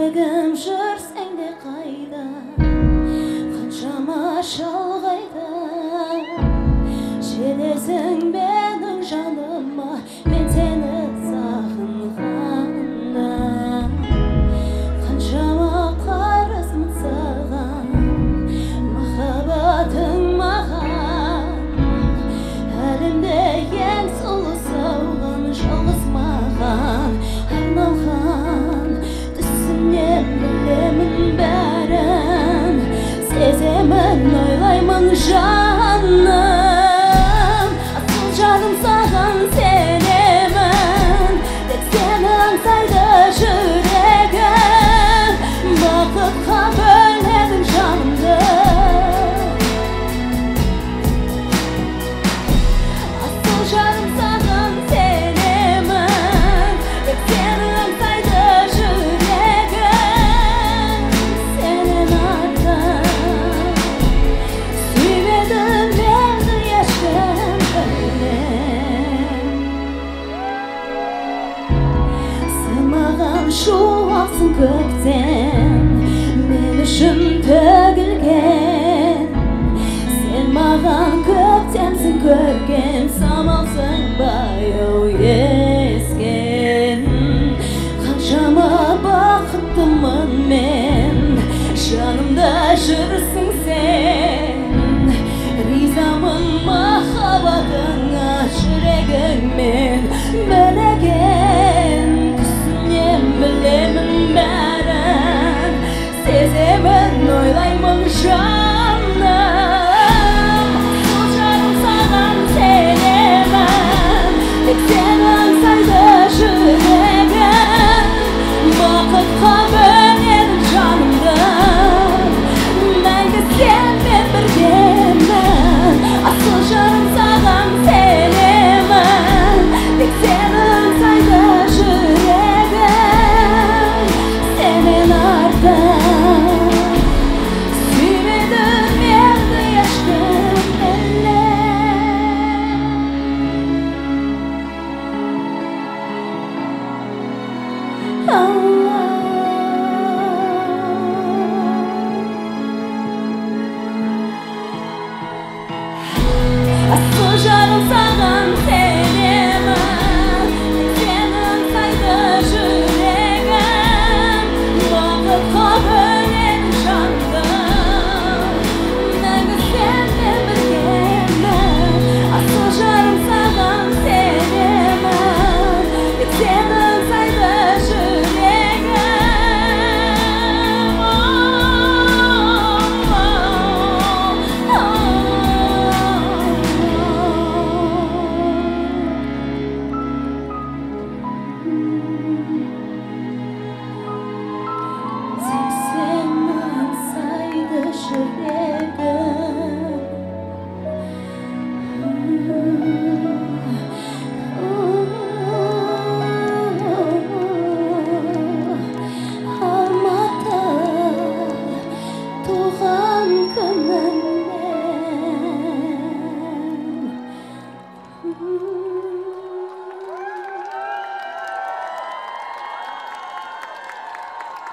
Жүрегім жүрсең де қайда, қаншама шалғайда, жетесің менің жаныма, мен сені сағынғанда. Қаншама қарызмын саған, махаббатың маған, әлемде ең сұлу салған, жалғыз маған арналған. Түсінем, білемін бәрін, сеземін, ойлаймын жаным. Асыл жаным саған сенемін, тек сені аңсайды жүрегім. Бақытқа бөледің жанымды. Асыл жаным саған сенемін, тек сені аңсайды жүрегім. Сенен артық сүймедім мені ешкім білем. Сен маған шуақсың көктен, мен үшін төгілген. Сен маған көктемсің көрген, самалсың баяу ескен. Қаншама бақыттымын мен, жанымда жүрсің сен. Ризамын махаббатыңа, жүрегіңмен білеген. Түсінем, білемін бәрін, сеземін, ойлаймын жаным.